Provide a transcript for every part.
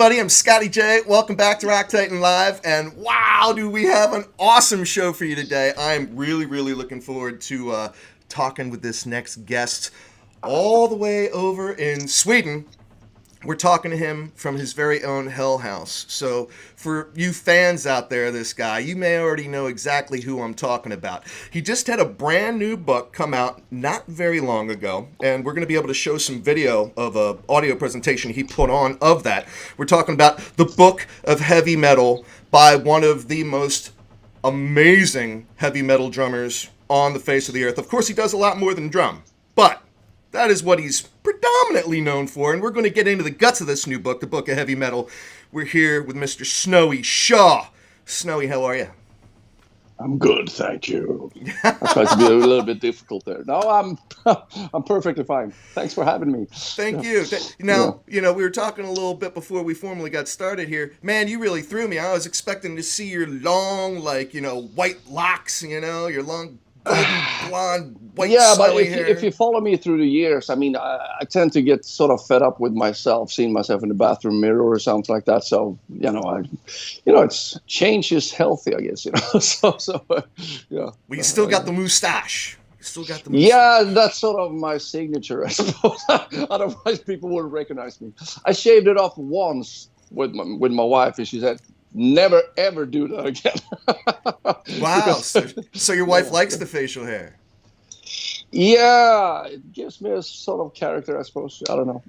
everybody. I'm Scotty J. Welcome back to Rock Titan Live. And wow, do we have an awesome show for you today. I'm really looking forward to talking with this next guest all the way over in Sweden. We're talking to him from his very own Hell House. So for you fans out there of this guy, you may already know exactly who I'm talking about. He just had a brand new book come out not very long ago, and we're going to be able to show some video of an audio presentation he put on of that. We're talking about the Book of Heavy Metal by one of the most amazing heavy metal drummers on the face of the earth. Of course, he does a lot more than drum, but that is what he's predominantly known for, and we're going to get into the guts of this new book, the Book of Heavy Metal. We're here with Mr. Snowy Shaw. Snowy, how are you? I'm good, thank you. I tried to be a little bit difficult there. No, I'm perfectly fine. Thanks for having me. Thank you. Now, we were talking a little bit before we formally got started here. Man, you really threw me. I was expecting to see your long, white locks, your long golden blonde, white, but hair. if you follow me through the years, I mean, I tend to get sort of fed up with myself, seeing myself in the bathroom mirror or something like that. So, it's change is healthy, I guess. Well, you still got the mustache. Yeah, that's sort of my signature, I suppose. Otherwise, people wouldn't recognize me. I shaved it off once with my wife, and she said, "Never ever do that again." Wow. So your wife likes the facial hair? Yeah, it gives me a sort of character, I suppose. I don't know.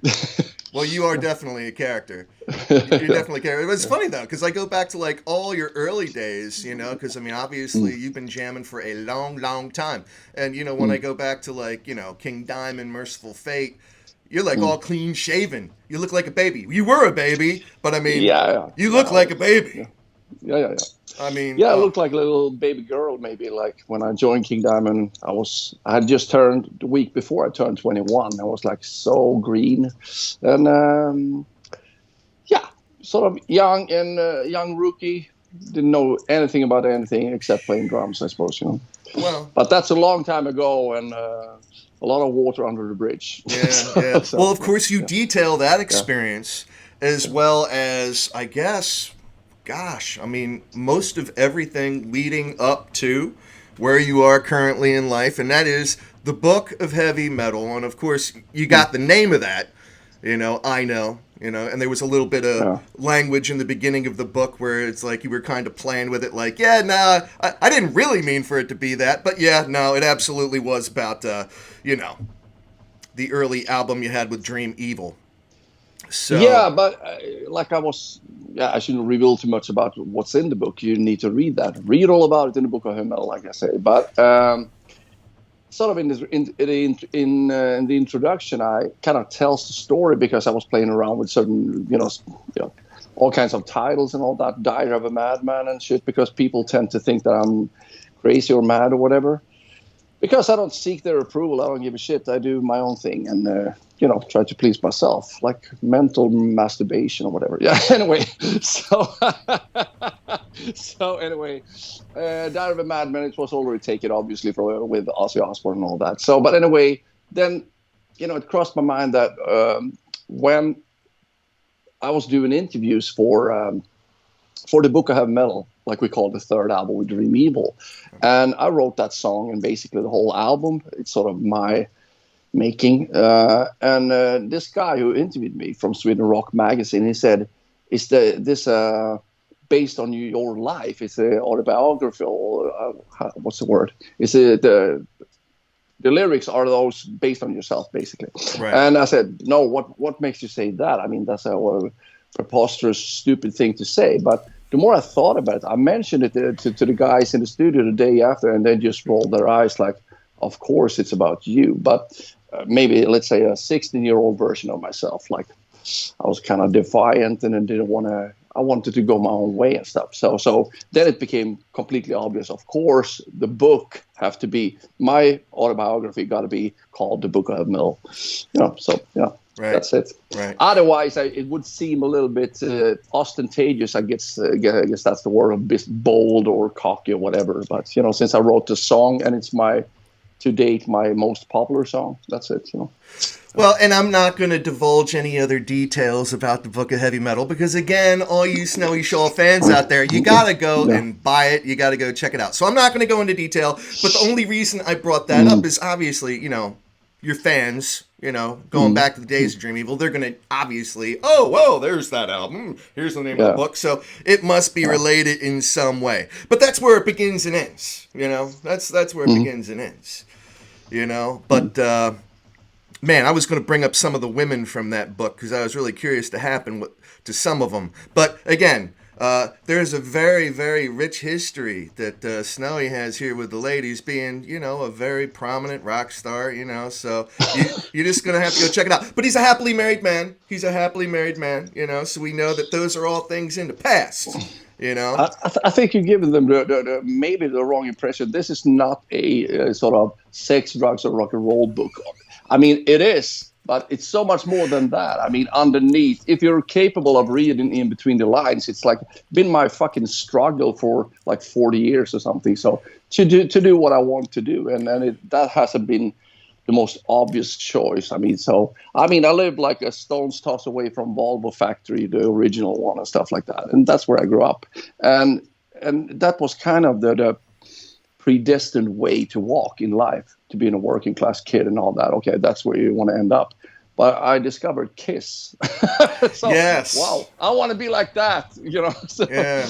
Well, you are definitely a character. You're definitely a character. It's funny, though, because I go back to, all your early days, because, obviously you've been jamming for a long time. And, when I go back to, King Diamond, Mercyful Fate, you're all clean shaven. You look like a baby. You were a baby, but you look like a baby. Yeah. I looked like a little baby girl, maybe. Like when I joined King Diamond, I had just turned the week before I turned 21. I was so green, and sort of young and young rookie. Didn't know anything about anything except playing drums, I suppose. Well, but that's a long time ago, and a lot of water under the bridge. Yeah. So, well, of course, you detail that experience as well as, I guess. Gosh, most of everything leading up to where you are currently in life, and that is the Book of Heavy Metal. And of course, you got the name of that, I know, and there was a little bit of language in the beginning of the book where it's you were kind of playing with it, I didn't really mean for it to be that, but it absolutely was about, the early album you had with Dream Evil. So, yeah, but I shouldn't reveal too much about what's in the book. You need to read that. Read all about it in the Book of Heavy Metal, like I say. But sort of in the introduction, I kind of tells the story because I was playing around with certain, all kinds of titles and all that. Diary of a Madman and shit, because people tend to think that I'm crazy or mad or whatever. Because I don't seek their approval, I don't give a shit. I do my own thing and, try to please myself, like mental masturbation or whatever. Yeah, anyway. So anyway, Diary of a Madman, it was already taken, obviously, with Ozzy Osbourne and all that. So, but anyway, then, it crossed my mind that when I was doing interviews for the Book of Heavy Metal, like we call the third album with Dream Evil. And I wrote that song and basically the whole album. It's sort of my making. And this guy who interviewed me from Sweden Rock Magazine, he said, is this based on your life? It's an autobiography or what's the word? Is it the lyrics are those based on yourself, basically. Right. And I said, no, what makes you say that? I mean, that's a preposterous, stupid thing to say. But the more I thought about it, I mentioned it to the guys in the studio the day after, and they just rolled their eyes like, of course it's about you. But maybe, let's say, a 16-year-old version of myself. Like, I was kind of defiant and I wanted to go my own way and stuff. So then it became completely obvious. Of course, the book have to be, my autobiography got to be called The Book of Heavy Metal. Right. That's it. Right. Otherwise, it would seem a little bit ostentatious. I guess that's the word, a bit bold or cocky or whatever. But since I wrote the song and it's my to date my most popular song. That's it, you know. Well, and I'm not going to divulge any other details about the Book of Heavy Metal because, again, all you Snowy Shaw fans out there, you got to go and buy it. You got to go check it out. So I'm not going to go into detail, but the only reason I brought that up is obviously, you know, your fans, you know, going back to the days of Dream Evil, they're going to obviously, oh, whoa, there's that album. Here's the name of the book. So it must be related in some way. But that's where it begins and ends, you know. That's where it begins and ends, you know. But... man, I was going to bring up some of the women from that book because I was really curious to some of them. But again, there's a very, very rich history that Snowy has here with the ladies being, you know, a very prominent rock star, you know. So you're just going to have to go check it out. But he's a happily married man. He's a happily married man, you know. So we know that those are all things in the past. You know, I think you're giving them maybe the wrong impression. This is not a sort of sex, drugs, or rock and roll book. I mean, it is, but it's so much more than that. I mean, underneath, if you're capable of reading in between the lines, it's like been my fucking struggle for like 40 years or something. So to do what I want to do, and that hasn't been the most obvious choice. I mean, I live like a stone's toss away from Volvo factory, the original one and stuff like that. And that's where I grew up. And that was kind of the predestined way to walk in life, to being a working class kid and all that. Okay, that's where you want to end up. But I discovered Kiss. So, yes. Wow, I want to be like that, you know. So, yeah.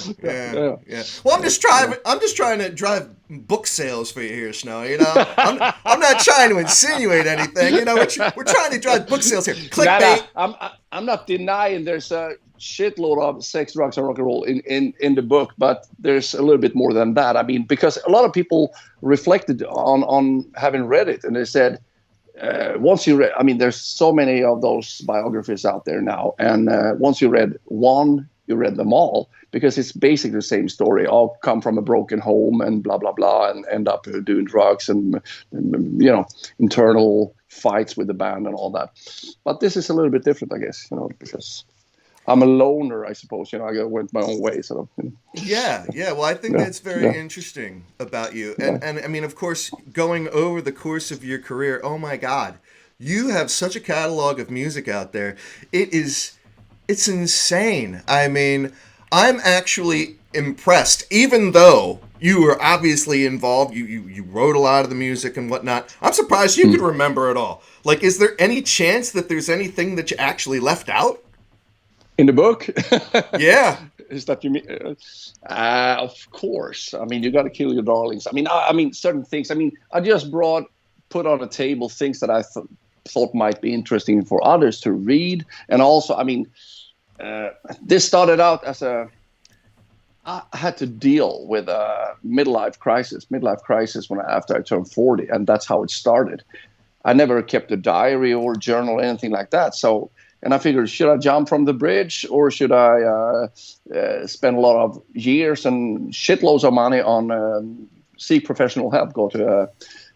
Well, I'm just trying to drive book sales for you here, Snow. You know, I'm not trying to insinuate anything. You know, we're trying to drive book sales here. Clickbait. I'm not denying there's a shitload of sex, drugs, and rock and roll in the book, but there's a little bit more than that. I mean, because a lot of people reflected on having read it, and they said, once you read, I mean, there's so many of those biographies out there now, and once you read one, you read them all, because it's basically the same story. All come from a broken home and blah blah blah, and end up doing drugs and you know, internal fights with the band and all that. But this is a little bit different, I guess, you know, because I'm a loner, I suppose. You know, I went my own way, sort of. You know. Yeah. Well, I think that's very interesting about you. And I mean, of course, going over the course of your career, oh my God, you have such a catalog of music out there. It's insane. I mean, I'm actually impressed, even though you were obviously involved. You wrote a lot of the music and whatnot. I'm surprised you could remember it all. Like, is there any chance that there's anything that you actually left out? In the book? Yeah. Is that you mean? Of course. I mean, you got to kill your darlings. I mean, certain things. I mean, I just put on a table things that I thought might be interesting for others to read. And also, I mean, this started out as I had to deal with a midlife crisis after I turned 40. And that's how it started. I never kept a diary or journal or anything like that. So, and I figured, should I jump from the bridge, or should I spend a lot of years and shitloads of money on seek professional help, go to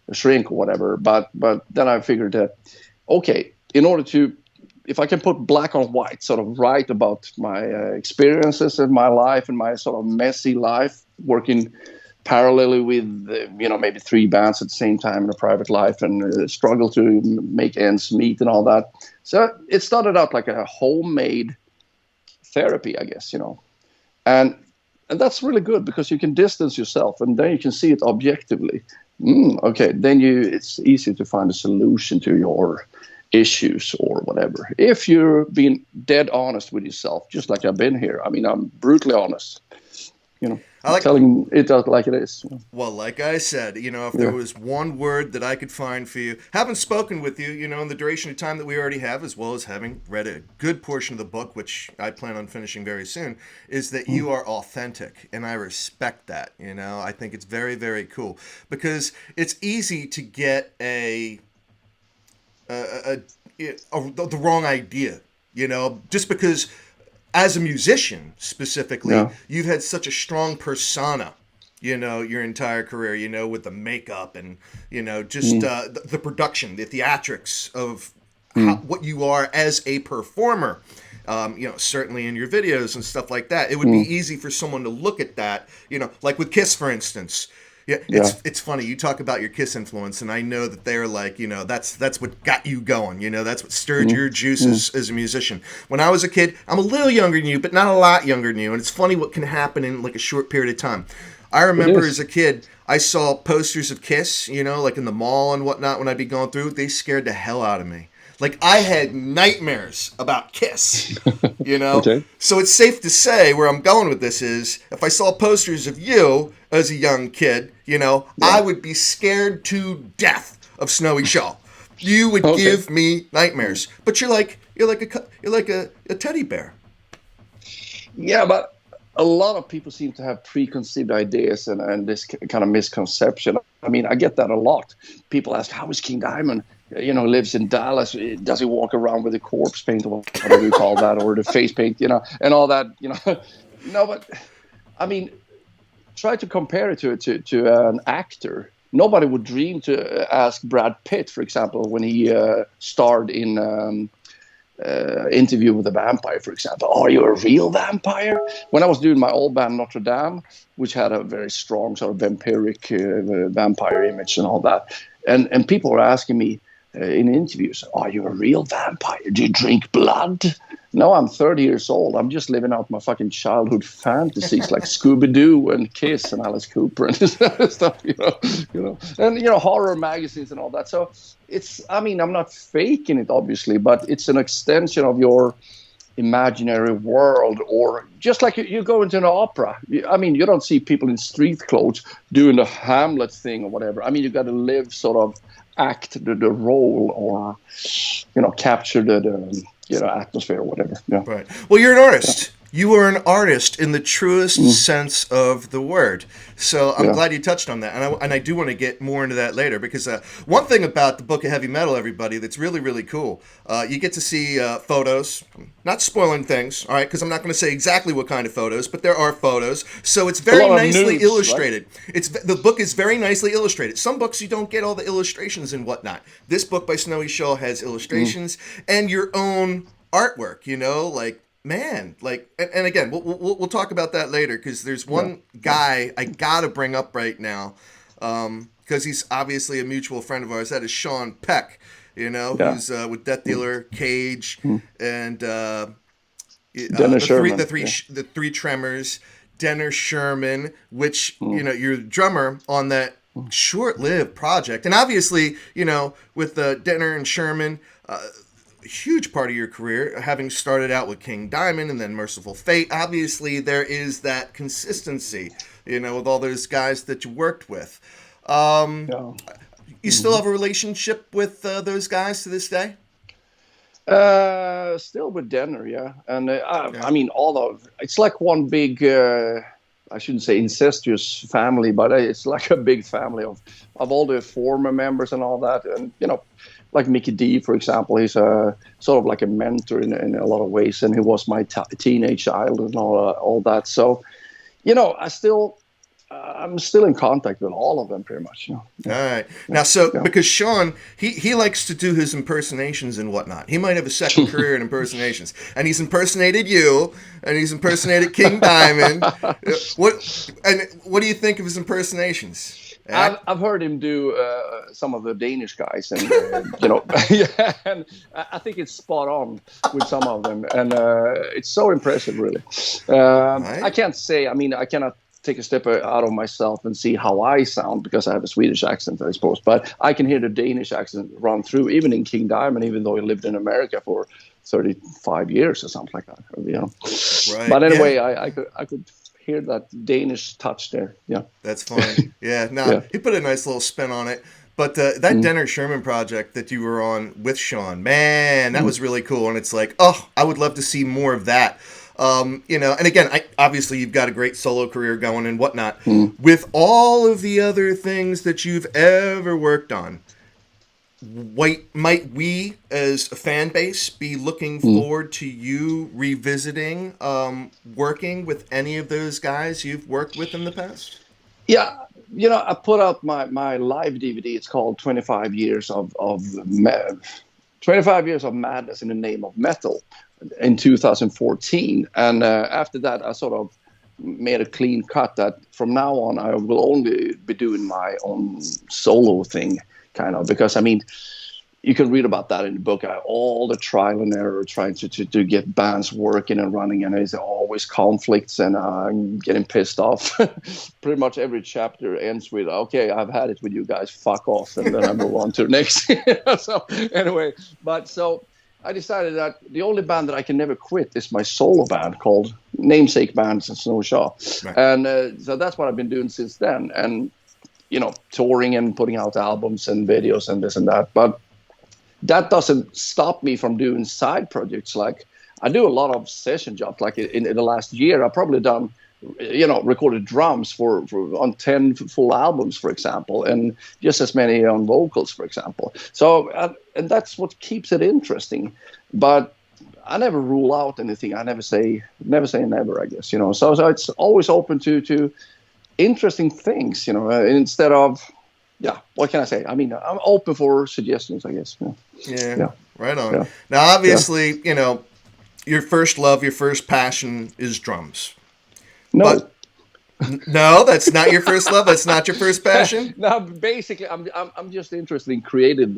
a shrink or whatever. But then I figured that, okay, in order to, if I can put black on white, sort of write about my experiences in my life and my sort of messy life, working parallelly with, you know, maybe 3 bands at the same time in a private life, and struggle to make ends meet and all that. So it started out like a homemade therapy, I guess, you know. And that's really good, because you can distance yourself, and then you can see it objectively. Okay, then it's easy to find a solution to your issues or whatever. If you're being dead honest with yourself, just like I've been here. I mean, I'm brutally honest. You know, telling it out like it is. Well, like I said, you know, if there was one word that I could find for you, having spoken with you, you know, in the duration of time that we already have, as well as having read a good portion of the book, which I plan on finishing very soon, is that you are authentic, and I respect that. You know, I think it's very, very cool, because it's easy to get the wrong idea, you know, just because. As a musician, specifically, you've had such a strong persona, you know, your entire career, you know, with the makeup and, you know, just the production, the theatrics of what you are as a performer, you know, certainly in your videos and stuff like that. It would be easy for someone to look at that, you know, like with Kiss, for instance. Yeah, it's funny. You talk about your Kiss influence, and I know that they're like, that's what got you going. That's what stirred your juices as a musician. When I was a kid, I'm a little younger than you, but not a lot younger than you. And it's funny what can happen in like a short period of time. I remember as a kid, I saw posters of Kiss, like in the mall and whatnot when I'd be going through. They scared the hell out of me. Like, I had nightmares about Kiss, Okay. So it's safe to say where I'm going with this is, if I saw posters of you as a young kid, I would be scared to death of Snowy Shaw. You would give me nightmares. But you're like a teddy bear. Yeah, but a lot of people seem to have preconceived ideas and this kind of misconception. I mean, I get that a lot. People ask, how is King Diamond? Lives in Dallas. Does he walk around with a corpse paint or whatever you call that, or the face paint, and all that, No, but I mean, try to compare it to an actor. Nobody would dream to ask Brad Pitt, for example, when he starred in Interview with a Vampire, for example. Are you a real vampire? When I was doing my old band Notre, which had a very strong sort of vampiric vampire image and all that, and people were asking me in interviews, are you a real vampire? Do you drink blood? No, I'm 30 years old. I'm just living out my fucking childhood fantasies like Scooby-Doo and Kiss and Alice Cooper and stuff, and horror magazines and all that. So I'm not faking it, obviously, but it's an extension of your imaginary world. Or just like you go into an opera. You don't see people in street clothes doing the Hamlet thing or whatever. You got to live sort of act the role or capture the atmosphere or whatever. Yeah. Right. Well, you're an artist. You are an artist in the truest sense of the word. So I'm glad you touched on that. And I do want to get more into that later, because one thing about the Book of Heavy Metal, everybody, that's really, really cool, you get to see photos. Not spoiling things, all right, because I'm not going to say exactly what kind of photos, but there are photos. So it's very nicely illustrated. Right? The book is very nicely illustrated. Some books you don't get all the illustrations and whatnot. This book by Snowy Shaw has illustrations and your own artwork, Man, and again, we'll talk about that later, because there's one guy I gotta bring up right now, because he's obviously a mutual friend of ours. That is Sean Peck, who's with Death Dealer, Cage, and the three Tremors, Denner Sherman, which you're the drummer on that short-lived project, and obviously with Denner and Sherman. Huge part of your career, having started out with King Diamond and then Mercyful Fate. Obviously, there is that consistency, with all those guys that you worked with. You still have a relationship with those guys to this day? Still with Denner, yeah. And although it's like one big, I shouldn't say incestuous family, but it's like a big family of all the former members and all that. And, like Mickey D, for example, he's sort of like a mentor in a lot of ways, and he was my teenage idol and all that. So, I'm still in contact with all of them pretty much. All right. Now, because Sean, he likes to do his impersonations and whatnot. He might have a second career in impersonations, and he's impersonated you, and he's impersonated King Diamond. What do you think of his impersonations? I've heard him do some of the Danish guys, and and I think it's spot on with some of them, and it's so impressive, really. Right. I can't say. I cannot take a step out of myself and see how I sound because I have a Swedish accent, I suppose. But I can hear the Danish accent run through, even in King Diamond, even though he lived in America for 35 years or something like that. Right. But anyway, I could hear that Danish touch there. Yeah, that's fine. He put a nice little spin on it. But that Denner Sherman project that you were on with Sean, man, that was really cool. And it's like, I would love to see more of that. And again, obviously you've got a great solo career going and whatnot. With all of the other things that you've ever worked on, might we, as a fan base, be looking forward to you revisiting working with any of those guys you've worked with in the past? Yeah, I put out my live DVD. It's called 25 Years of 25 Years of Madness in the Name of Metal in 2014. And after that, I sort of made a clean cut that from now on I will only be doing my own solo thing, kind of, because I mean, you can read about that in the book. All the trial and error trying to get bands working and running, and there's always conflicts, and I'm getting pissed off. Pretty much every chapter ends with, okay, I've had it with you guys, fuck off, and then I move on to the next. So anyway, but so I decided that the only band that I can never quit is my solo band called Namesake Bands and Snow Shaw. Right. And so that's what I've been doing since then. And, you know, touring and putting out albums and videos and this and that. But that doesn't stop me from doing side projects. Like, I do a lot of session jobs. Like in the last year, I've probably done, you know, recorded drums for on 10 full albums, for example, and just as many on vocals, for example. So, and that's what keeps it interesting. But I never rule out anything. I never say never, I guess, you know. So it's always open to interesting things, you know, instead of, yeah, what can I say? I mean, I'm open for suggestions, I guess. Yeah. Right on. Yeah. Now, obviously, you know, your first love, your first passion is drums. No. But, no, that's not your first love. That's not your first passion. No, basically, I'm just interested in creating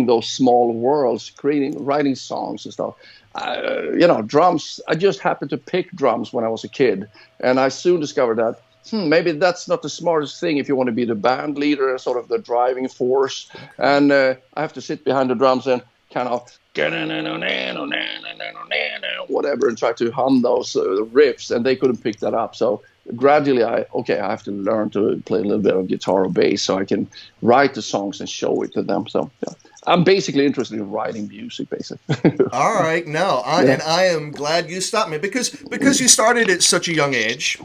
those small worlds, writing songs and stuff. You know, drums. I just happened to pick drums when I was a kid, and I soon discovered that maybe that's not the smartest thing if you want to be the band leader, sort of the driving force. And I have to sit behind the drums and kind of whatever and try to hum those riffs, and they couldn't pick that up. So gradually I have to learn to play a little bit of guitar or bass so I can write the songs and show it to them. So yeah. I'm basically interested in writing music, basically. All right. No, and I am glad you stopped me because you started at such a young age.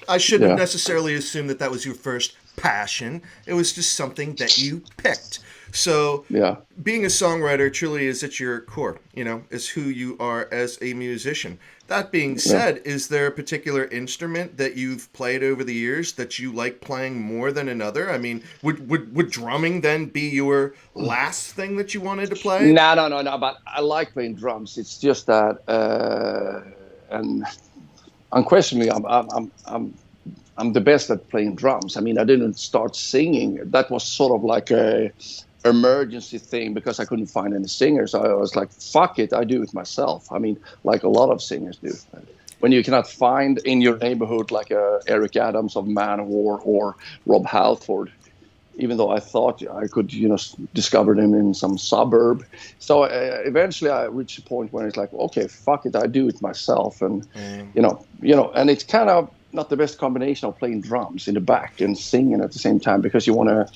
I shouldn't necessarily assume that was your first passion. It was just something that you picked. So being a songwriter truly is at your core, you know, is who you are as a musician. That being said, is there a particular instrument that you've played over the years that you like playing more than another? I mean, would drumming then be your last thing that you wanted to play? No. But I like playing drums. It's just that, and unquestionably, I'm the best at playing drums. I mean, I didn't start singing. That was sort of like a emergency thing because I couldn't find any singers. I was like, fuck it, I do it myself. I mean, like a lot of singers do. When you cannot find in your neighborhood like Eric Adams of Manowar or Rob Halford, even though I thought I could, you know, discover them in some suburb. So eventually I reached a point where it's like, okay, fuck it, I do it myself. And, you know, and it's kind of not the best combination of playing drums in the back and singing at the same time because you want to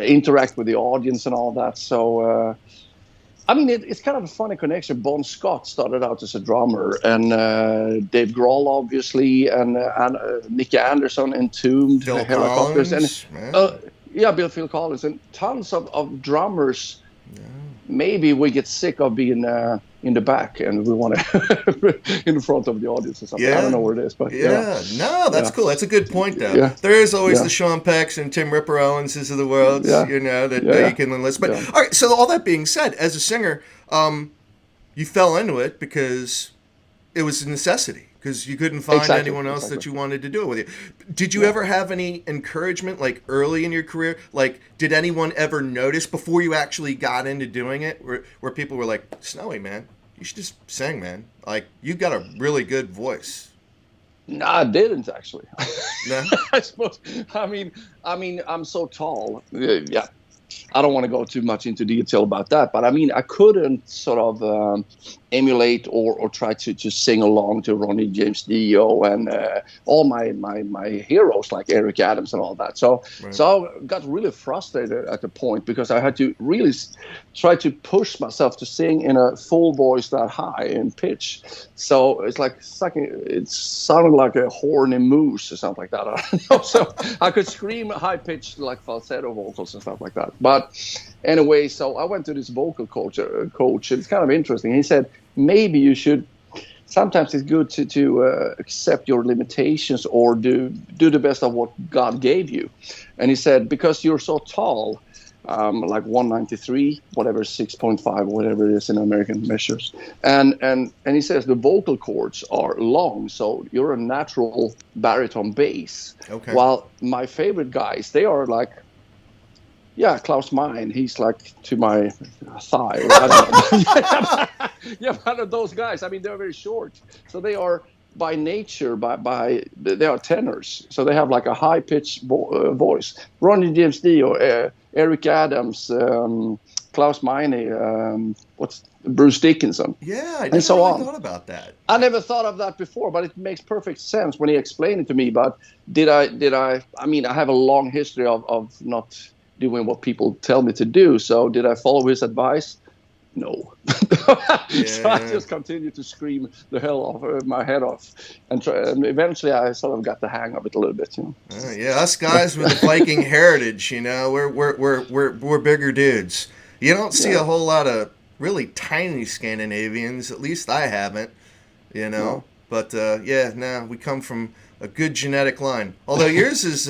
interact with the audience and all that. So, I mean, it's kind of a funny connection. Bon Scott started out as a drummer, and Dave Grohl, obviously, and Nicky Anderson, Entombed, Phil Helicopters, Collins, and Phil Collins, and tons of drummers. Yeah. Maybe we get sick of being in the back and we want to in the front of the audience or something. I don't know where it is, but no, that's cool. That's a good point, though. Yeah. There is always the Sean Pecks and Tim Ripper Owenses of the world, you know, that you can enlist. But all right, so all that being said, as a singer, you fell into it because it was a necessity. Because you couldn't find anyone else that you wanted to do it with you. Did you ever have any encouragement, like early in your career? Like, did anyone ever notice before you actually got into doing it, where people were like, "Snowy, man, you should just sing, man. Like, you got a really good voice." No, I didn't actually. No? I suppose. I mean, I'm so tall. Yeah. I don't want to go too much into detail about that, but I mean, I couldn't sort of emulate or try to sing along to Ronnie James Dio and all my heroes like Eric Adams and all that. So I got really frustrated at the point because I had to really try to push myself to sing in a full voice that high in pitch. So it's like it sounded like a horny moose or something like that. I don't know. So I could scream high pitched like falsetto vocals and stuff like that. But anyway, so I went to this vocal coach. It's kind of interesting. He said, maybe you should, sometimes it's good to accept your limitations or do the best of what God gave you. And he said, because you're so tall, like 193, whatever, 6.5, whatever it is in American measures. And he says the vocal cords are long, so you're a natural baritone bass. Okay. While my favorite guys, they are like, yeah, Klaus Meine, he's like to my thigh. I don't know. Yeah, one of those guys. I mean, they're very short, so they are by nature, they are tenors, so they have like a high pitched voice. Ronnie James Dio, Eric Adams, Klaus Meine, what's Bruce Dickinson? Yeah, I never thought about that. I never thought of that before, but it makes perfect sense when he explained it to me. But did I? I mean, I have a long history of not doing what people tell me to do. So did I follow his advice? No. Yeah. So I just continued to scream the hell off my head off, and eventually I sort of got the hang of it a little bit. Yeah, us guys with the Viking heritage, we're bigger dudes. You don't see a whole lot of really tiny Scandinavians. At least I haven't. No. But we come from a good genetic line. Although yours is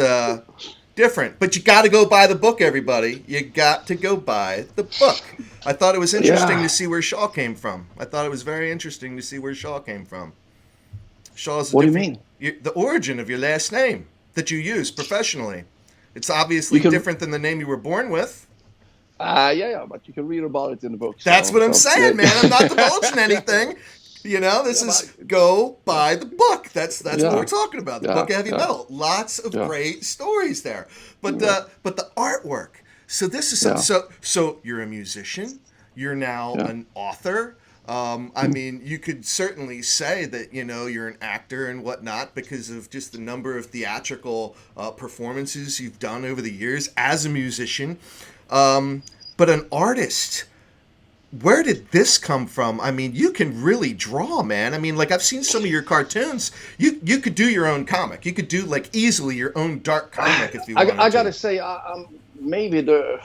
different, but you got to go buy the book, everybody. You got to go buy the book. I thought it was interesting to see where Shaw came from. I thought it was very interesting to see where Shaw came from. Shaw's what do you mean? The origin of your last name that you use professionally. It's obviously different than the name you were born with. Yeah, but you can read about it in the book. That's what I'm saying, man. I'm not divulging anything. This is go buy the book. That's what we're talking about. The Book of Heavy Metal. Lots of great stories there. But the artwork. So this is so you're a musician. You're now an author. I mean, you could certainly say that you're an actor and whatnot because of just the number of theatrical performances you've done over the years as a musician. But an artist. Where did this come from? I mean, you can really draw, man. I mean, like I've seen some of your cartoons. You could do your own comic. You could do like easily your own dark comic if you wanted to. I gotta say, maybe I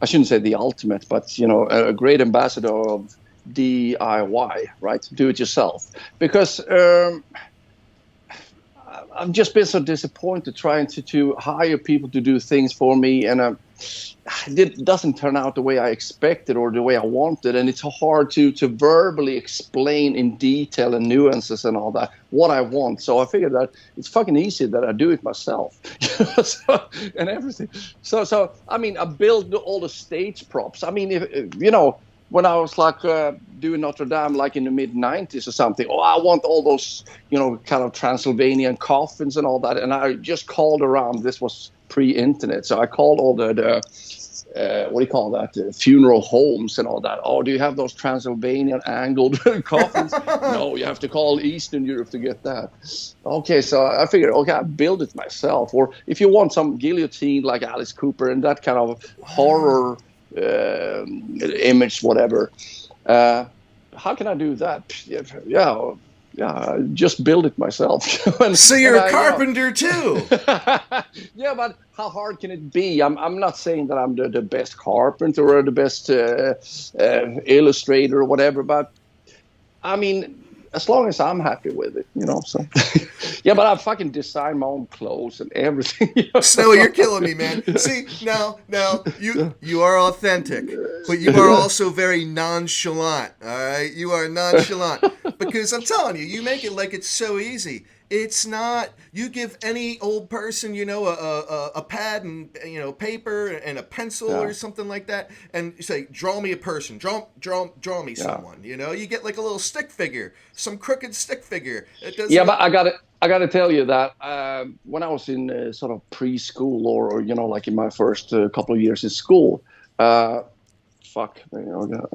shouldn't say the ultimate, but a great ambassador of DIY, right? Do it yourself, because I've just been so disappointed trying to hire people to do things for me, and it doesn't turn out the way I expected or the way I wanted, and it's hard to verbally explain in detail and nuances and all that what I want. So I figured that it's fucking easy that I do it myself, and everything. So I mean, I built all the stage props. I mean, if when I was like doing Notre Dame, like in the mid '90s or something, I want all those kind of Transylvanian coffins and all that, and I just called around. This was pre-internet, so I called all the what do you call that? Funeral homes and all that. Oh, do you have those Transylvanian angled coffins? No, you have to call Eastern Europe to get that. Okay, so I figured, I build it myself. Or if you want some guillotine like Alice Cooper and that kind of horror image, whatever. How can I do that? Yeah, just build it myself. So you're a carpenter too. Yeah, but how hard can it be? I'm not saying that I'm the best carpenter or the best illustrator or whatever, but I mean, as long as I'm happy with it, so. Yeah, but I fucking design my own clothes and everything. Snowy, you're killing me, man. See, now, you are authentic, but you are also very nonchalant, all right? You are nonchalant. Because I'm telling you, you make it like it's so easy. It's not. You give any old person, a pad and paper and a pencil or something like that, and you say, "Draw me a person. Draw me someone." You get like a little stick figure, some crooked stick figure. But I got to tell you that when I was in sort of preschool or like in my first couple of years in school. I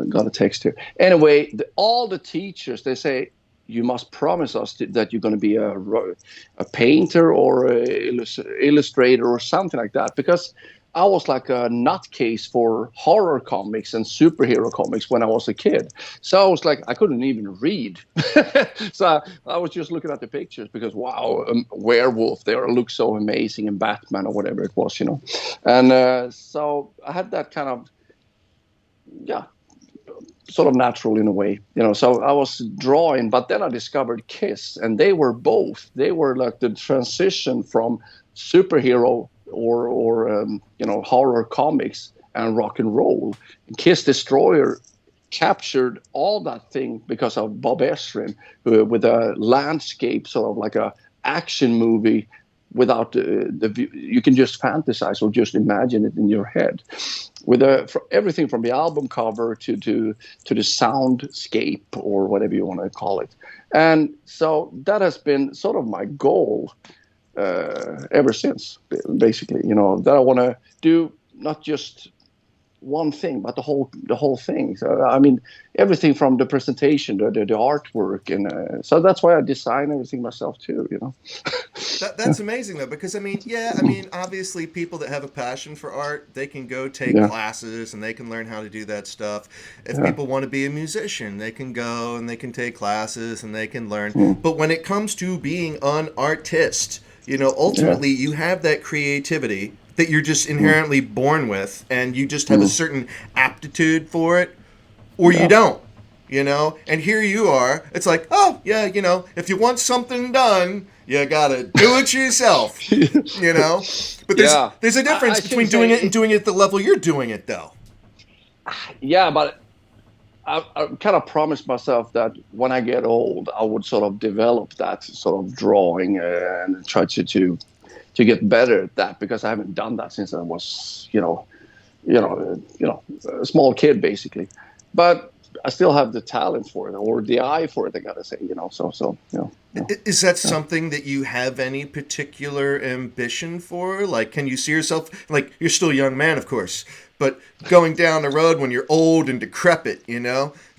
got a text here. Anyway, all the teachers, they say, you must promise us that you're going to be a painter or an illustrator or something like that. Because I was like a nutcase for horror comics and superhero comics when I was a kid. So I was like, I couldn't even read. So I was just looking at the pictures because, wow, werewolf, they look so amazing, and Batman or whatever it was, And so I had that kind of, sort of natural in a way, so I was drawing, but then I discovered Kiss, and they were like the transition from superhero or horror comics and rock and roll. Kiss Destroyer captured all that thing because of Bob Ezrin, with a landscape, sort of like a action movie without the view. You can just fantasize or just imagine it in your head, with everything from the album cover to the soundscape, or whatever you want to call it. And so that has been sort of my goal ever since, basically. That I want to do not just one thing, but the whole thing. So, I mean, everything from the presentation, the artwork, and so that's why I design everything myself too. That's amazing though, because obviously people that have a passion for art, they can go take Yeah. classes and they can learn how to do that stuff. If Yeah. people want to be a musician, they can go and they can take classes and they can learn. Mm. But when it comes to being an artist, ultimately you have that creativity that you're just inherently born with, and you just have a certain aptitude for it, or you don't. And here you are. It's like, oh yeah, if you want something done, you gotta do it yourself. But there's a difference between doing it and doing it at the level you're doing it, though. Yeah, but I kind of promised myself that when I get old, I would sort of develop that sort of drawing and try to get better at that, because I haven't done that since I was, a small kid, basically. But I still have the talent for it, or the eye for it, I gotta say, Is that something that you have any particular ambition for? Like, can you see yourself, like, you're still a young man, of course, but going down the road when you're old and decrepit,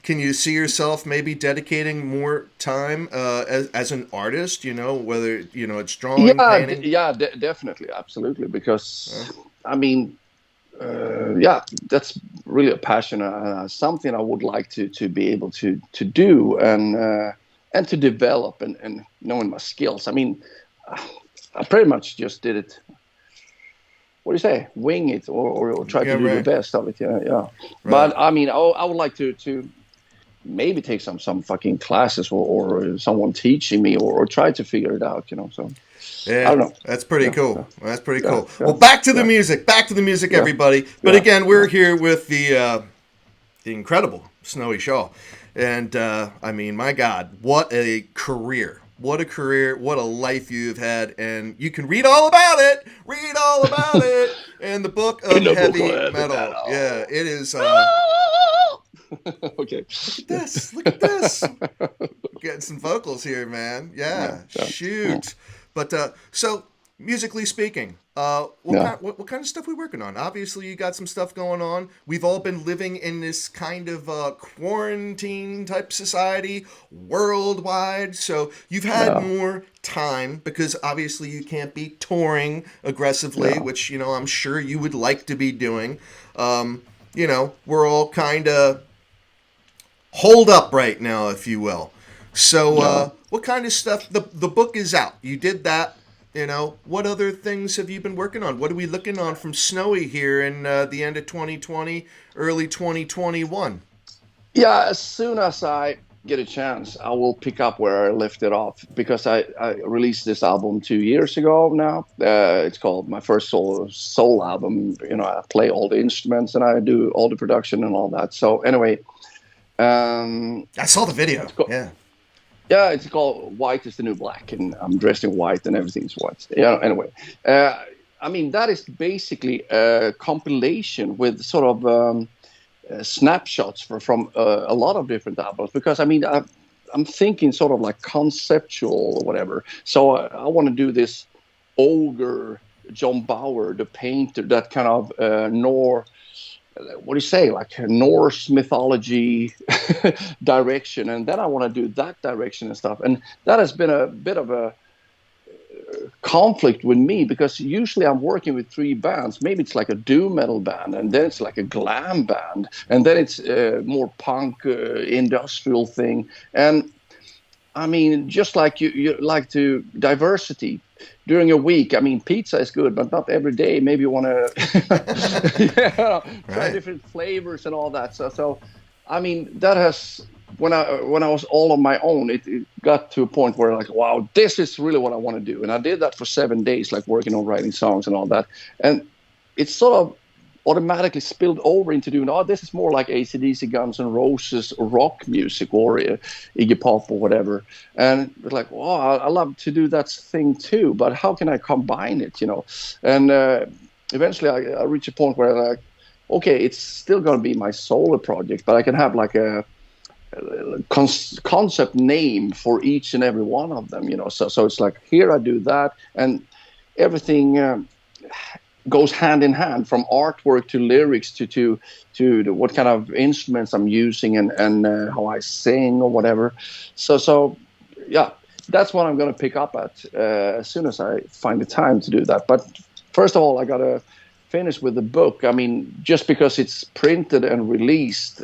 can you see yourself maybe dedicating more time as an artist, whether, it's drawing, painting? Yeah, definitely, absolutely, because, that's really a passion, something I would like to be able to do, and to develop, and knowing my skills. I mean, I pretty much just did it. What do you say? Wing it, or try to do the best of it. Yeah. Right. But I mean, I would like to maybe take some fucking classes, or someone teaching me, or try to figure it out. So. Yeah, I don't know. That's pretty cool. That's pretty cool. Well, back to the music. Back to the music, everybody. But again, we're here with the incredible Snowy Shaw. And, my God, what a career. What a career. What a life you've had. And you can read all about it. Read all about it in the book of Heavy Metal. Yeah, it is... Okay. Look at this. Getting some vocals here, man. Yeah. Shoot. But so, musically speaking, what kind of stuff are we working on? Obviously, you got some stuff going on. We've all been living in this kind of quarantine type society worldwide. So you've had more time, because obviously you can't be touring aggressively, which, I'm sure you would like to be doing. We're all kind of holed up right now, if you will. So, what kind of stuff? The book is out. You did that. What other things have you been working on? What are we looking on from Snowy here in the end of 2020, early 2021? Yeah, as soon as I get a chance, I will pick up where I left it off, because I released this album 2 years ago now. It's called my first soul album. I play all the instruments and I do all the production and all that. So anyway. I saw the video. Yeah, it's called White is the New Black, and I'm dressed in white and everything's white. Anyway, that is basically a compilation with sort of snapshots from a lot of different albums, because I'm thinking sort of like conceptual or whatever. So I want to do this ogre, John Bauer, the painter, that kind of what do you say, like a Norse mythology direction, and then I want to do that direction and stuff. And that has been a bit of a conflict with me, because usually I'm working with three bands. Maybe it's like a doom metal band, and then it's like a glam band, and then it's more punk industrial thing. And just like you like to diversity during a week. Pizza is good, but not every day. Maybe you want to try different flavors and all that. So that has when I was all on my own, it got to a point where like, wow, this is really what I want to do. And I did that for 7 days, like working on writing songs and all that. And it's sort of automatically spilled over into doing, oh, this is more like AC/DC, Guns N' Roses, rock music, or Iggy Pop or whatever. And it's like, wow, I love to do that thing too, but how can I combine it, And eventually I reach a point where like, okay, it's still going to be my solo project, but I can have like a concept name for each and every one of them, So it's like, here I do that, and everything goes hand in hand, from artwork to lyrics to what kind of instruments I'm using and how I sing or whatever. So yeah, that's what I'm going to pick up at as soon as I find the time to do that. But first of all, I got to finish with the book. I mean, just because it's printed and released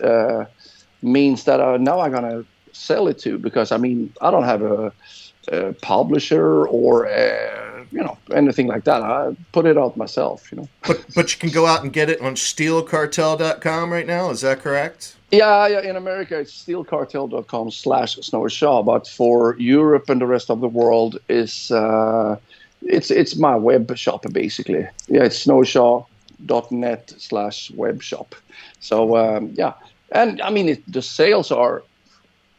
means that now I'm going to sell it to, because I mean, I don't have a publisher or anything like that. I put it out myself, But you can go out and get it on steelcartel.com right now. Is that correct? Yeah. In America, it's steelcartel.com/Snorri, but for Europe and the rest of the world, it's my web shop basically. Yeah, it's snorrishaw.net/web shop. So yeah, and I mean the sales are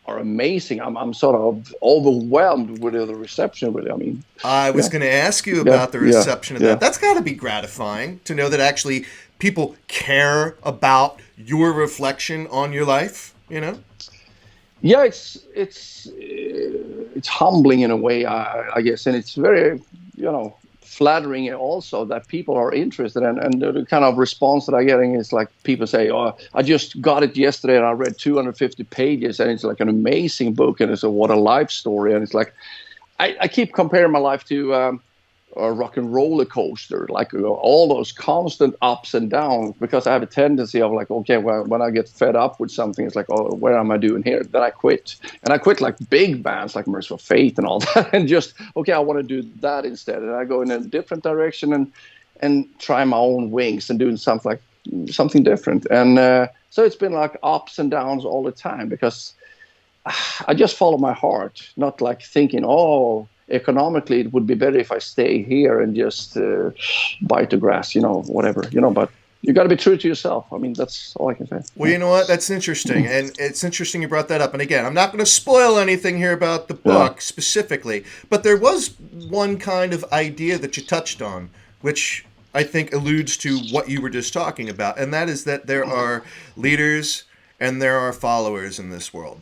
amazing. I'm sort of overwhelmed with the reception, really. I mean, I was going to ask you about the reception of that. That's got to be gratifying to know that actually people care about your reflection on your life, Yeah, it's humbling in a way, I guess, and it's very, flattering also that people are interested, and the kind of response that I'm getting is like people say, oh, I just got it yesterday and I read 250 pages and it's like an amazing book, and it's what a life story. And it's like I keep comparing my life to a rock and roller coaster, like all those constant ups and downs, because I have a tendency of like, okay, well, when I get fed up with something, it's like, oh, where am I doing here? Then I quit. And I quit like big bands like Mercyful Fate and all that, and just, okay, I want to do that instead. And I go in a different direction and try my own wings and doing something different. And so it's been like ups and downs all the time, because I just follow my heart, not like thinking, oh, economically it would be better if I stay here and just bite the grass, whatever, but you got to be true to yourself. I mean, that's all I can say. Well, you know what? That's interesting. And it's interesting you brought that up. And again, I'm not going to spoil anything here about the book specifically, but there was one kind of idea that you touched on, which I think alludes to what you were just talking about. And that is that there are leaders and there are followers in this world.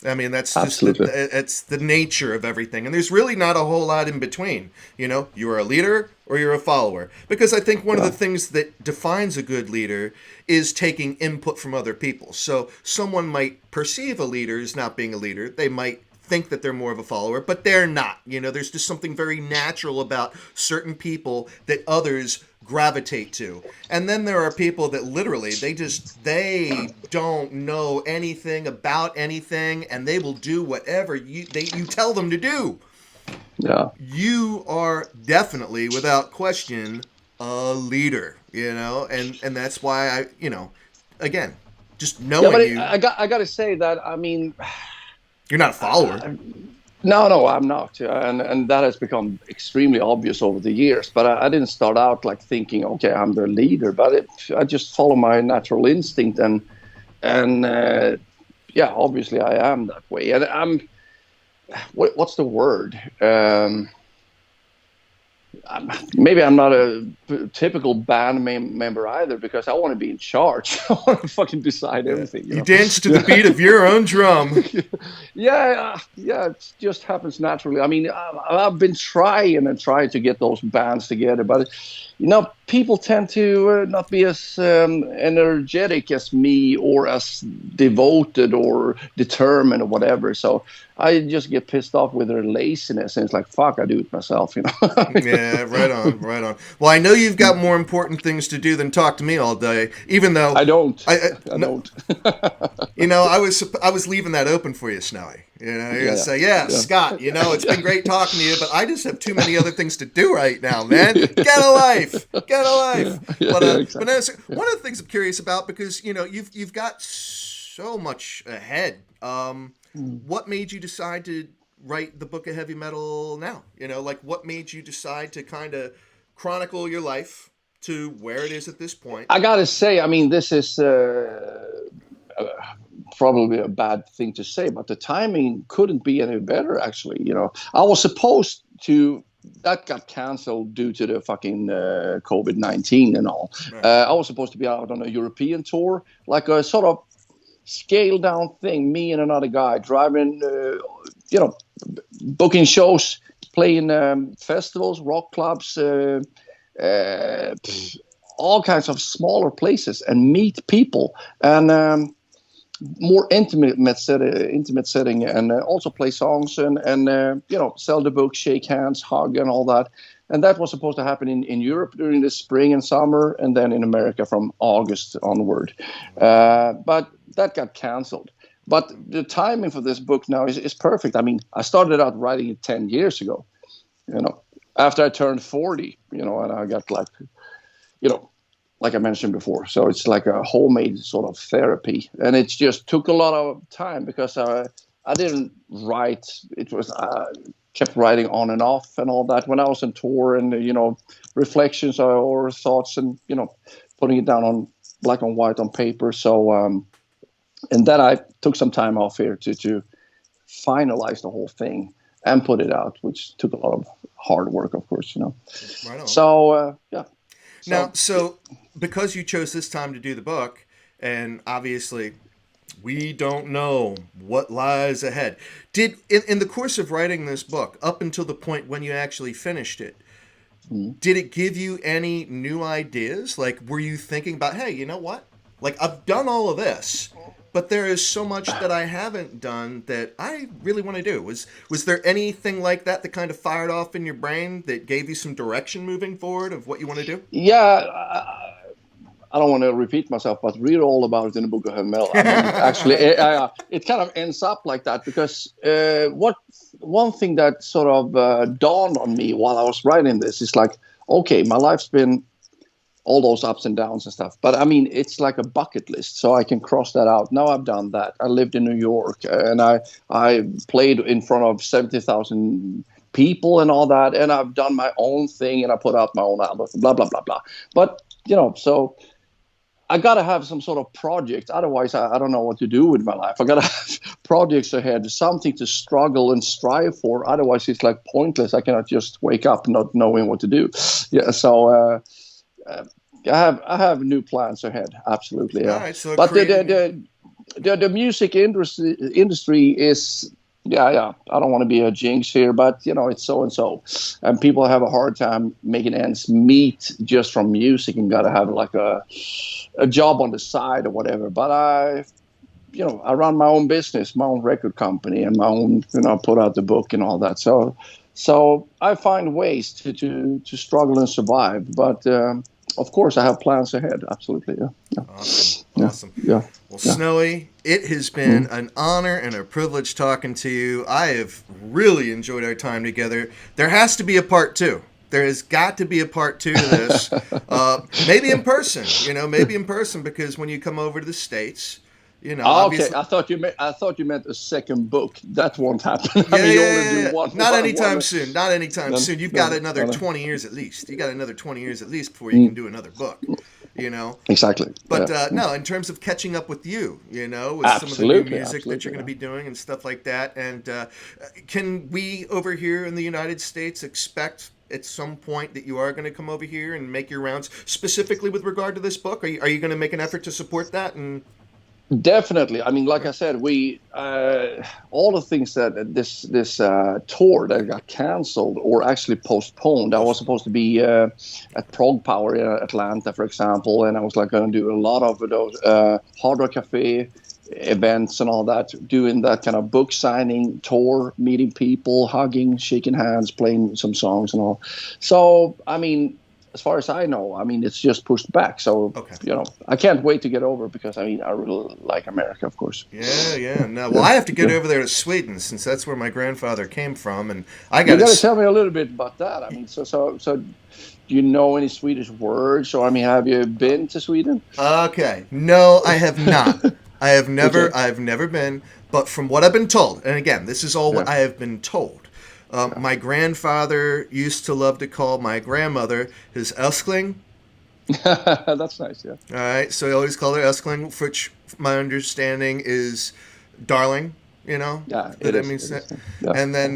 I mean, that's just it's the nature of everything. And there's really not a whole lot in between. You're a leader or you're a follower. Because I think one of the things that defines a good leader is taking input from other people. So someone might perceive a leader as not being a leader. They might think that they're more of a follower, but they're not. There's just something very natural about certain people that others gravitate to. And then there are people that literally they don't know anything about anything, and they will do whatever you tell them to do. Yeah. You are definitely, without question, a leader, and that's why I, again, just knowing you. I got to say that, I mean, you're not a follower. No, I'm not, and that has become extremely obvious over the years. But I didn't start out like thinking, okay, I'm the leader. But I just follow my natural instinct, and yeah, obviously I am that way. And I'm, what's the word? Maybe I'm not a typical band member either, because I want to be in charge. I want to fucking decide everything. You dance to the beat of your own drum. Yeah, it just happens naturally. I mean, I've been trying to get those bands together, but people tend to not be as energetic as me, or as devoted or determined or whatever. So I just get pissed off with their laziness, and it's like, fuck, I do it myself, Yeah, right on. Well, I know you've got more important things to do than talk to me all day, even though I don't. I don't. I was leaving that open for you, Snowy. You're going to say, Scott, it's been great talking to you, but I just have too many other things to do right now, man. Get a life. But exactly. But one of the things I'm curious about, because you've got so much ahead What made you decide to write the book of heavy metal now? Like what made you decide to kind of chronicle your life to where it is at this point? I gotta say, I mean, this is probably a bad thing to say, but the timing couldn't be any better. Actually, I was supposed to. That got canceled due to the fucking COVID-19 and all. Right. I was supposed to be out on a European tour, like a sort of scaled down thing. Me and another guy driving, booking shows, playing festivals, rock clubs, all kinds of smaller places, and meet people and more intimate setting, and also play songs and sell the book, shake hands, hug, and all that. And that was supposed to happen in Europe during the spring and summer, and then in America from August onward. But that got canceled. But the timing for this book now is perfect. I mean, I started out writing it 10 years ago, after I turned 40, and I got like I mentioned before. So it's like a homemade sort of therapy. And it just took a lot of time because I didn't write. It was kept writing on and off and all that when I was on tour, and reflections or thoughts, and putting it down on black and white on paper. So and then I took some time off here to finalize the whole thing and put it out, which took a lot of hard work, of course. Right on. So yeah. Now, so because you chose this time to do the book, and obviously we don't know what lies ahead. Did in the course of writing this book, up until the point when you actually finished it, did it give you any new ideas? Like, were you thinking about, hey, you know what? Like, I've done all of this, but there is so much that I haven't done that I really want to do. Was there anything like that that kind of fired off in your brain that gave you some direction moving forward of what you want to do? Yeah, I don't want to repeat myself, but read all about it in the book of heavy metal. I mean, actually, it kind of ends up like that because one thing that sort of dawned on me while I was writing this is like, okay, my life's been all those ups and downs and stuff. But I mean, it's like a bucket list, so I can cross that out. Now I've done that. I lived in New York, and I played in front of 70,000 people and all that, and I've done my own thing, and I put out my own album, blah, blah, blah, blah. But, so I got to have some sort of project. Otherwise, I don't know what to do with my life. I got to have projects ahead, something to struggle and strive for. Otherwise, it's like pointless. I cannot just wake up not knowing what to do. Yeah, so... I have new plans ahead. Absolutely, yeah. All right, so but the music industry is I don't want to be a jinx here, but it's so and so, and people have a hard time making ends meet just from music, and got to have like a job on the side or whatever. But I run my own business, my own record company, and my own put out the book and all that. So I find ways to struggle and survive, but. Of course, I have plans ahead. Absolutely, yeah. Awesome. Yeah. Well, Snowy, it has been an honor and a privilege talking to you. I have really enjoyed our time together. There has to be a part 2. There has got to be a part 2 to this. Maybe in person, because when you come over to the States, okay. I thought you meant a second book. That won't happen. I mean, you only do one. Not anytime soon. Not anytime soon. You've got another 20 years at least. You got another 20 years at least before you can do another book. Exactly. But no, in terms of catching up with you, with some of the new music that you're going to be doing and stuff like that. And can we over here in the United States expect at some point that you are going to come over here and make your rounds specifically with regard to this book? Are you going to make an effort to support that? And definitely. I mean, like I said, we all the things that this tour that got canceled or actually postponed. I was supposed to be at Prog Power in Atlanta, for example, and I was like going to do a lot of those Hard Rock Cafe events and all that, doing that kind of book signing tour, meeting people, hugging, shaking hands, playing some songs and all. So, I mean, as far as I know, I mean, it's just pushed back. So, I can't wait to get over because, I mean, I really like America, of course. Yeah. No, well, I have to get over there to Sweden since that's where my grandfather came from. And I got to tell me a little bit about that. I mean, so do you know any Swedish words? Or, I mean, have you been to Sweden? Okay. No, I have not. I have never, Okay. I've never been, but from what I've been told, and again, this is all what I have been told. My grandfather used to love to call my grandmother his Elskling. That's nice. Yeah. All right, so he always called her Elskling, which my understanding is darling. You know, Yeah. that It that is. means It that. is. Yeah. And then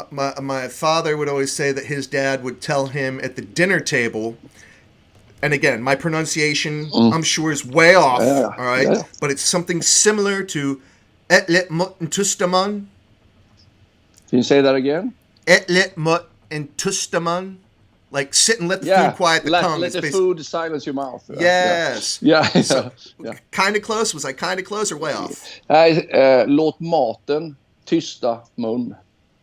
my father would always say that his dad would tell him at the dinner table. And again, my pronunciation, I'm sure, is way off. Yeah. All right, Yeah. but it's something similar to "et let mut tustaman." Can you say that again? Et let mut tustaman. Like sit and let the food Yeah. quiet the tongue. Let It's the basically, food silence your mouth. Yeah. yes. Yeah. So, Yeah. Yeah. kind of close. Was I kind of close or way off? Nej, låt maten tysta mun.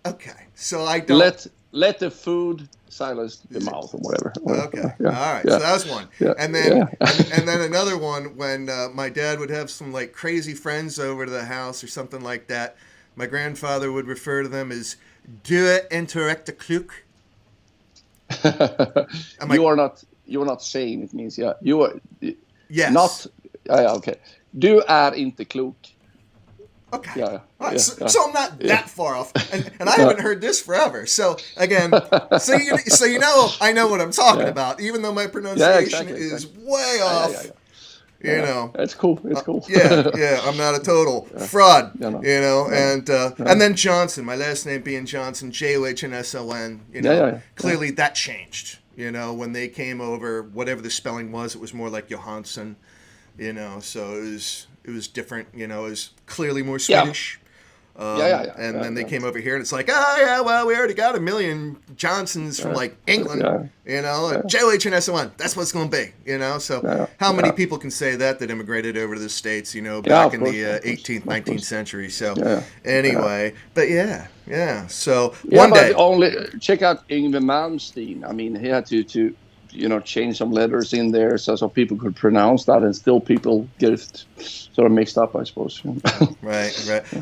Okay. So I don't. Let the food silence the mouth or whatever. Okay. Yeah. All right. Yeah. So that was one. Yeah. And then Yeah. and then another one when my dad would have some like crazy friends over to the house or something like that. My grandfather would refer to them as "due interrecta kluk." You are not saying it means you are Yes. not okay. Du är inte klok. Okay. Yeah. All right. Yeah. So I'm not that far off, and I haven't heard this forever. So again, so you know I know what I'm talking about, even though my pronunciation is way off. You know, It's cool. It's cool. yeah. I'm not a total fraud. Yeah, no. And then Johnson, my last name being Johnson, Johnsson. You know, clearly that changed. You know, when they came over, whatever the spelling was, it was more like Johansson. You know, so it was different. You know, it was clearly more Swedish. And then they came over here, and it's like, oh yeah, well, we already got a million Johnsons from like England, you know, Johnsson. That's what it's going to be, you know. So how many people can say that immigrated over to the States, you know, back in the 18th, 19th century? So anyway, but yeah. So one day, but only check out Yngwie Malmsteen. I mean, he had to change some letters in there so people could pronounce that, and still people get it sort of mixed up, I suppose. Right.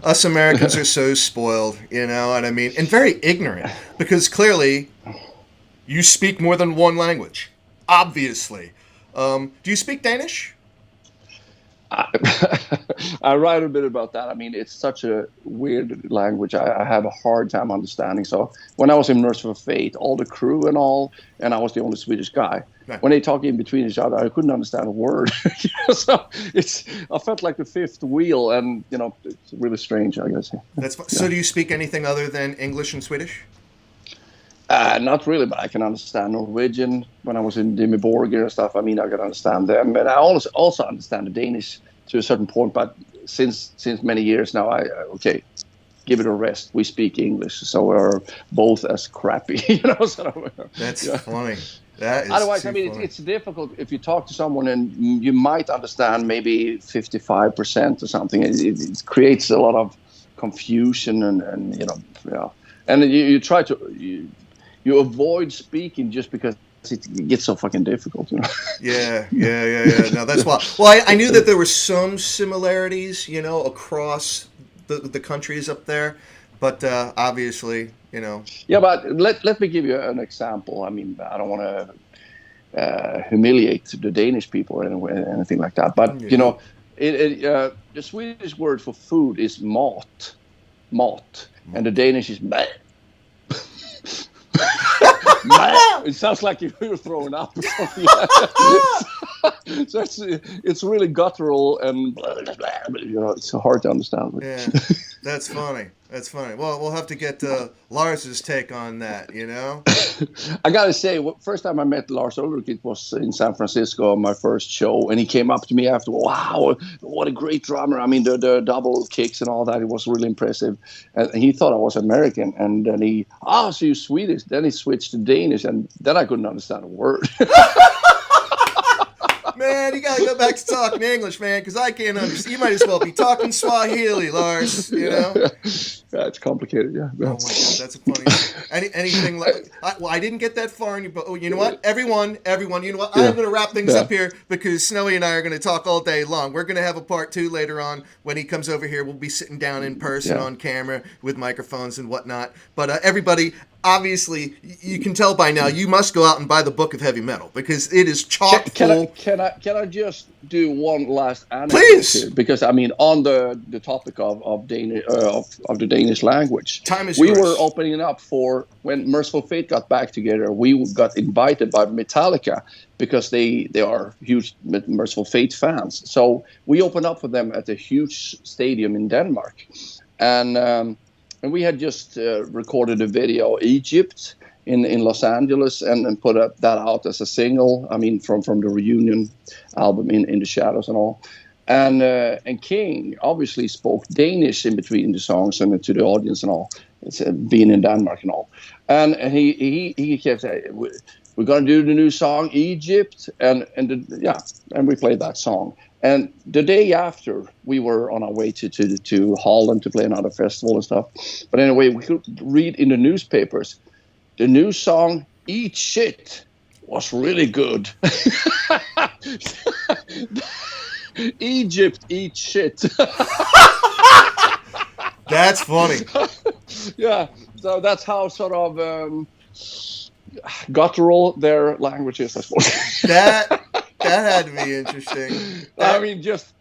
Us Americans are so spoiled, you know what I mean, and very ignorant, because clearly you speak more than one language, obviously. Do you speak Danish? I write a bit about that. I mean, it's such a weird language. I have a hard time understanding. So when I was in Mercyful Fate, all the crew and I was the only Swedish guy. Right. When they talk in between each other, I couldn't understand a word. So I felt like the fifth wheel, and it's really strange, I guess. So do you speak anything other than English and Swedish? Not really, but I can understand Norwegian. When I was in Dimmy Borgir and stuff, I mean, I can understand them. And I also understand the Danish to a certain point. But since many years now, give it a rest. We speak English, so we're both as crappy, That's funny. That is otherwise, I mean, it's difficult if you talk to someone and you might understand maybe 55% or something. It creates a lot of confusion and and you try to. You avoid speaking just because it gets so fucking difficult, Yeah. No, that's why. Well, I knew that there were some similarities, across the countries up there, but obviously, Yeah, but let me give you an example. I mean, I don't want to humiliate the Danish people or anything like that. But the Swedish word for food is mat, and the Danish is mät. It sounds like you're throwing up or something. So it's really guttural and it's hard to understand. Yeah, that's funny. Well, we'll have to get Lars's take on that. I gotta say, first time I met Lars Ulrich, it was in San Francisco, my first show, and he came up to me after. Wow, what a great drummer! I mean, the double kicks and all that. It was really impressive, and he thought I was American. And then so you're Swedish? Then he switched to Danish, and then I couldn't understand a word. Man, you gotta go back to talking English, man, because I can't understand. You might as well be talking Swahili, Lars. Yeah, it's complicated. Yeah. Oh my God, that's a funny. Anything like? I didn't get that far. You know what? Everyone. You know what? I'm going to wrap things up here because Snowy and I are going to talk all day long. We're going to have a part 2 later on when he comes over here. We'll be sitting down in person on camera with microphones and whatnot. But everybody, obviously, you can tell by now, you must go out and buy the book of heavy metal because it is chock full. Can I just do one last anecdote Please. here? Because I mean, on the topic of Danish of the Danish language, Time is we yours. were opening up for when Mercyful Fate got back together. We got invited by Metallica because they are huge Mercyful Fate fans. So we opened up for them at a huge stadium in Denmark, and we had just recorded a video, Egypt, in Los Angeles, and put that out as a single. I mean, from the reunion album in the Shadows and all. And King obviously spoke Danish in between the songs and to the audience and all. It's being in Denmark and all. And he kept saying, "We're gonna do the new song Egypt," and we played that song. And the day after, we were on our way to Holland to play another festival and stuff. But anyway, we could read in the newspapers, the new song "Eat Shit" was really good. Egypt, eat shit. That's funny. Yeah, so that's how sort of guttural their language is, I suppose. That had to be interesting. I mean, just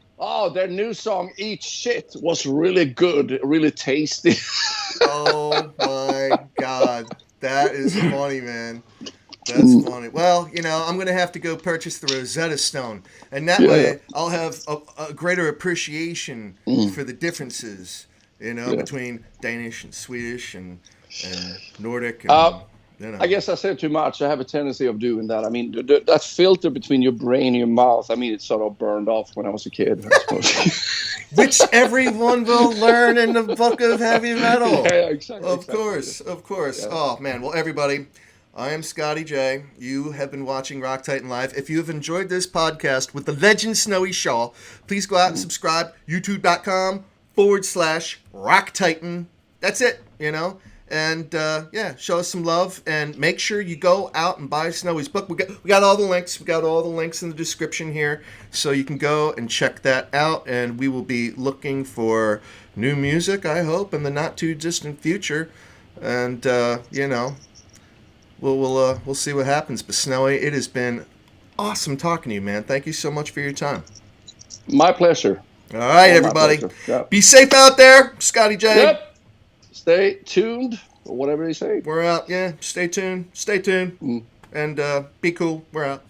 their new song "Eat Shit" was really good, really tasty. Oh my God, that is funny, man. That's funny. Well, I'm going to have to go purchase the Rosetta Stone. And that way I'll have a greater appreciation for the differences, between Danish and Swedish and Nordic. And, I guess I said too much. I have a tendency of doing that. I mean, that filter between your brain and your mouth, I mean, it's sort of burned off when I was a kid, I suppose. Which everyone will learn in the book of heavy metal. Yeah, exactly. Of course. Yeah. Oh, man. Well, everybody, I am Scotty J. You have been watching Rock Titan Live. If you have enjoyed this podcast with the legend Snowy Shaw, please go out and subscribe. YouTube.com/Rock Titan. That's it, And, show us some love. And make sure you go out and buy Snowy's book. We got all the links. We got all the links in the description here. So you can go and check that out. And we will be looking for new music, I hope, in the not-too-distant future. And, we'll see what happens. But, Snowy, it has been awesome talking to you, man. Thank you so much for your time. My pleasure. All right, everybody. Yep. Be safe out there. Scotty J. Yep. Stay tuned, or whatever they say. We're out. Yeah, stay tuned. And be cool. We're out.